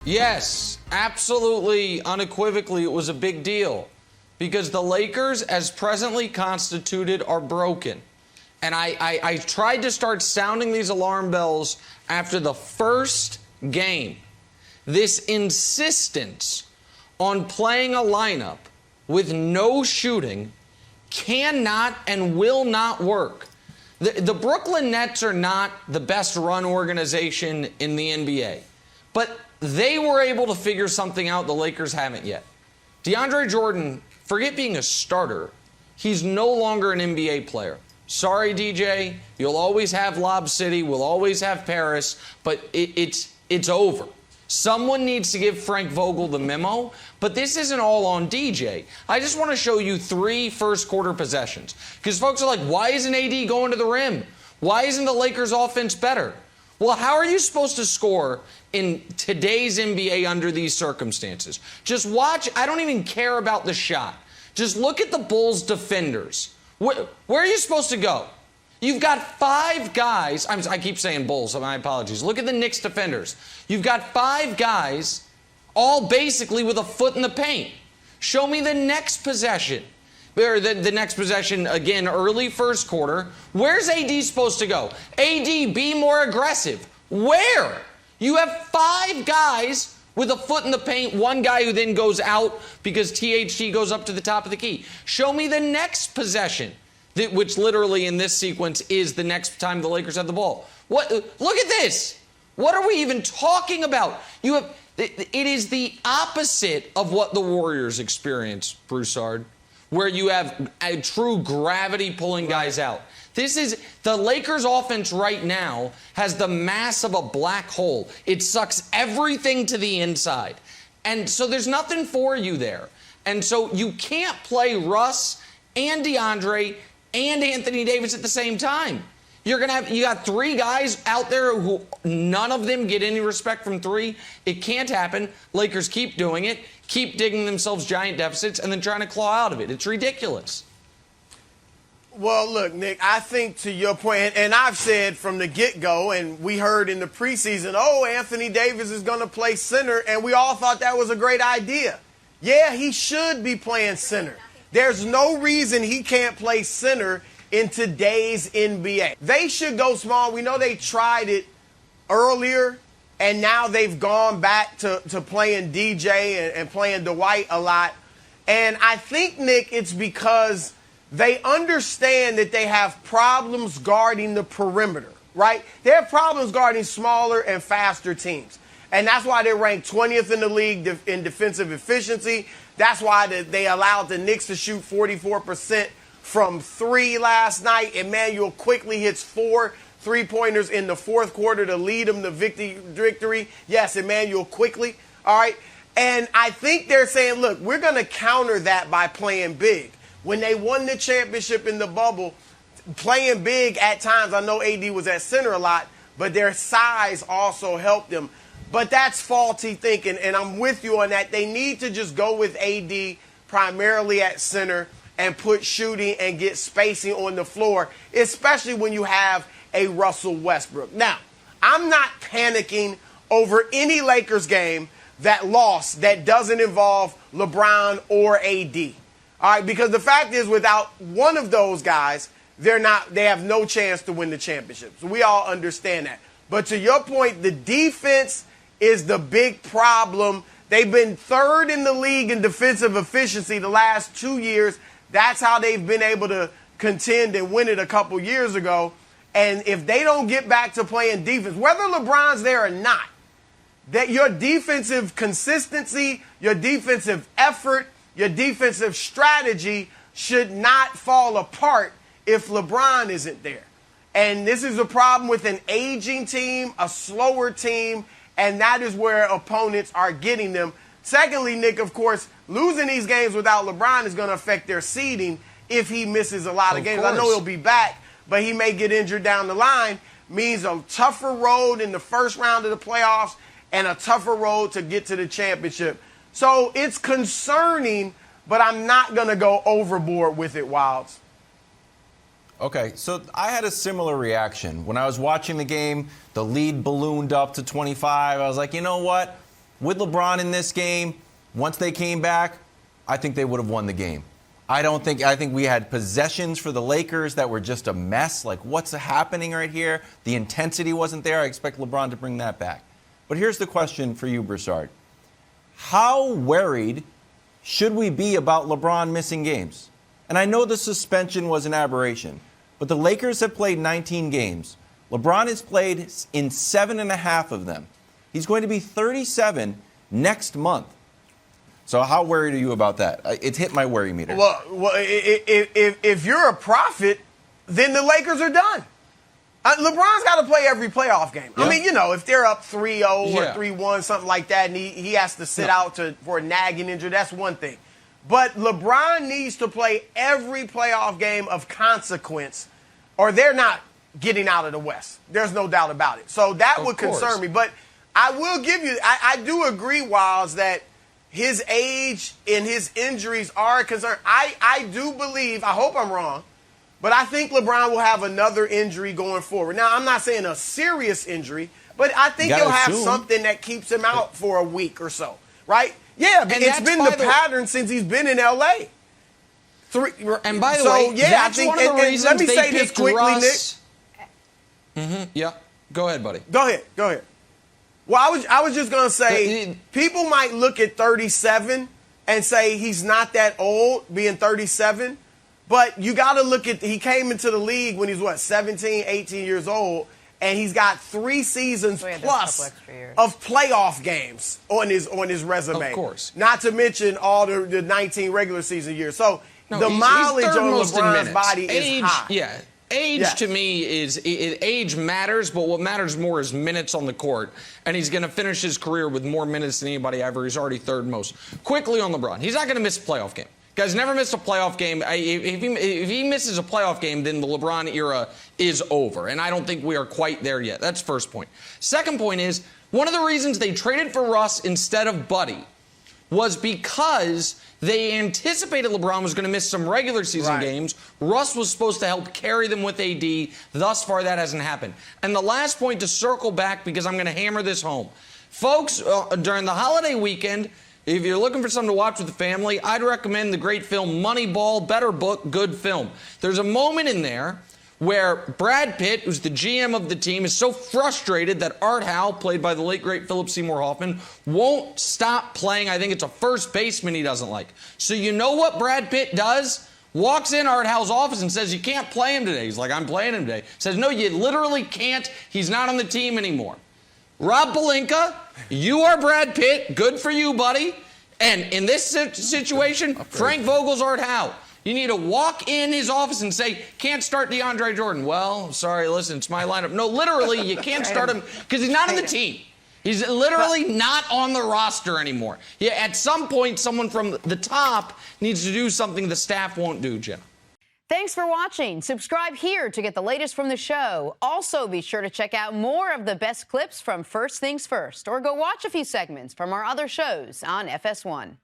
Yes, absolutely, unequivocally, it was a big deal because the Lakers, as presently constituted, are broken. And I tried to start sounding these alarm bells after the first game. This insistence on playing a lineup with no shooting cannot and will not work. The Brooklyn Nets are not the best run organization in the NBA, but they were able to figure something out the Lakers haven't yet. DeAndre Jordan, forget being a starter, he's no longer an NBA player. Sorry, DJ, you'll always have Lob City, we'll always have Paris, but it's over. Someone needs to give Frank Vogel the memo, but this isn't all on DJ. I just want to show you 3 first-quarter possessions. Because folks are like, why isn't AD going to the rim? Why isn't the Lakers' offense better? Well, how are you supposed to score in today's NBA under these circumstances? Just watch. I don't even care about the shot. Just look at the Bulls' defenders. Where are you supposed to go? You've got 5 guys. I keep saying Bulls, so my apologies. Look at the Knicks defenders. You've got 5 guys, all basically with a foot in the paint. Show me the next possession. Or the next possession, again, early first quarter. Where's AD supposed to go? AD, be more aggressive. Where? You have 5 guys with a foot in the paint, 1 guy who then goes out because THT goes up to the top of the key. Show me the next possession, which literally in this sequence is the next time the Lakers have the ball. What? Look at this. What are we even talking about? It is the opposite of what the Warriors experience, Broussard, where you have a true gravity pulling guys out. This is the Lakers offense right now has the mass of a black hole. It sucks everything to the inside. And so there's nothing for you there. And so you can't play Russ and DeAndre and Anthony Davis at the same time. You got 3 guys out there who none of them get any respect from 3. It can't happen. Lakers keep doing it, keep digging themselves giant deficits, and then trying to claw out of it. It's ridiculous. Well, look, Nick, I think to your point, and I've said from the get-go, and we heard in the preseason, Anthony Davis is going to play center, and we all thought that was a great idea. Yeah, he should be playing center. There's no reason he can't play center in today's NBA. They should go small. We know they tried it earlier, and now they've gone back to playing DJ and playing Dwight a lot. And I think, Nick, it's because they understand that they have problems guarding the perimeter, right? They have problems guarding smaller and faster teams. And that's why they're ranked 20th in the league in defensive efficiency. That's why they allowed the Knicks to shoot 44% from 3 last night. Emmanuel quickly hits 4 3-pointers in the fourth quarter to lead them to victory. Yes, Emmanuel quickly. All right. And I think they're saying, look, we're going to counter that by playing big. When they won the championship in the bubble, playing big at times, I know AD was at center a lot, but their size also helped them. But that's faulty thinking, and I'm with you on that. They need to just go with AD primarily at center and put shooting and get spacing on the floor, especially when you have a Russell Westbrook. Now, I'm not panicking over any Lakers game that lost that doesn't involve LeBron or AD. All right, because the fact is, without one of those guys, they have no chance to win the championship. So we all understand that. But to your point, the defense is the big problem. They've been 3rd in the league in defensive efficiency the last 2 years. That's how they've been able to contend and win it a couple years ago. And if they don't get back to playing defense, whether LeBron's there or not, that your defensive consistency, your defensive effort, your defensive strategy should not fall apart if LeBron isn't there. And this is a problem with an aging team, a slower team, and that is where opponents are getting them. Secondly, Nick, of course, losing these games without LeBron is going to affect their seeding if he misses a lot of games. I know he'll be back, but he may get injured down the line. Means a tougher road in the first round of the playoffs and a tougher road to get to the championship. So it's concerning, but I'm not going to go overboard with it, Wilds. Okay, so I had a similar reaction. When I was watching the game, the lead ballooned up to 25. I was like, you know what? with LeBron in this game, once they came back, I think they would have won the game. I think we had possessions for the Lakers that were just a mess. Like, what's happening right here? The intensity wasn't there. I expect LeBron to bring that back. But here's the question for you, Broussard. How worried should we be about LeBron missing games? And I know the suspension was an aberration, but the Lakers have played 19 games. LeBron has played in 7.5 of them. He's going to be 37 next month. So how worried are you about that? It's hit my worry meter. Well, if you're a prophet, then the Lakers are done. LeBron's got to play every playoff game. Yeah. I mean, if they're up 3-0 or Yeah. 3-1, something like that, and he has to sit out for a nagging injury, that's one thing. But LeBron needs to play every playoff game of consequence, or they're not getting out of the West. There's no doubt about it. So that would concern me. But I will give you, I do agree, Wiles, that his age and his injuries are a concern. I do believe, I hope I'm wrong, but I think LeBron will have another injury going forward. Now, I'm not saying a serious injury, but I think he'll have something that keeps him out for a week or so, right? Yeah, and it's been the pattern since he's been in L.A. And by the way, that's one of the reasons let me they say this picked quickly, Russ. Nick. Yeah, go ahead, buddy. Go ahead. Well, I was just going to say, people might look at 37 and say he's not that old, being 37. But you got to look at, he came into the league when he was, 17, 18 years old, and he's got 3 seasons plus of playoff games on his resume. Of course. Not to mention all the 19 regular season years. So the mileage on LeBron's body is high. Yeah. Age to me age matters, but what matters more is minutes on the court. And he's going to finish his career with more minutes than anybody ever. He's already third most. Quickly on LeBron. He's not going to miss a playoff game. Guys, never missed a playoff game. If he misses a playoff game, then the LeBron era is over. And I don't think we are quite there yet. That's first point. Second point is, one of the reasons they traded for Russ instead of Buddy was because they anticipated LeBron was going to miss some regular season games. Russ was supposed to help carry them with AD. Thus far, that hasn't happened. And the last point to circle back, because I'm going to hammer this home. Folks, during the holiday weekend, if you're looking for something to watch with the family, I'd recommend the great film Moneyball. Better book, good film. There's a moment in there where Brad Pitt, who's the GM of the team, is so frustrated that Art Howe, played by the late, great Philip Seymour Hoffman, won't stop playing. I think it's a first baseman he doesn't like. So you know what Brad Pitt does? Walks in Art Howe's office and says, you can't play him today. He's like, I'm playing him today. Says, no, you literally can't. He's not on the team anymore. Rob Pelinka, you are Brad Pitt. Good for you, buddy. And in this situation, Frank Vogel's Art Howe. You need to walk in his office and say, can't start DeAndre Jordan. Well, sorry, listen, it's my lineup. No, literally, you can't start him because he's not on the team. He's literally not on the roster anymore. Yeah, at some point, someone from the top needs to do something the staff won't do, Jenna. Thanks for watching. Subscribe here to get the latest from the show. Also, be sure to check out more of the best clips from First Things First, or go watch a few segments from our other shows on FS1.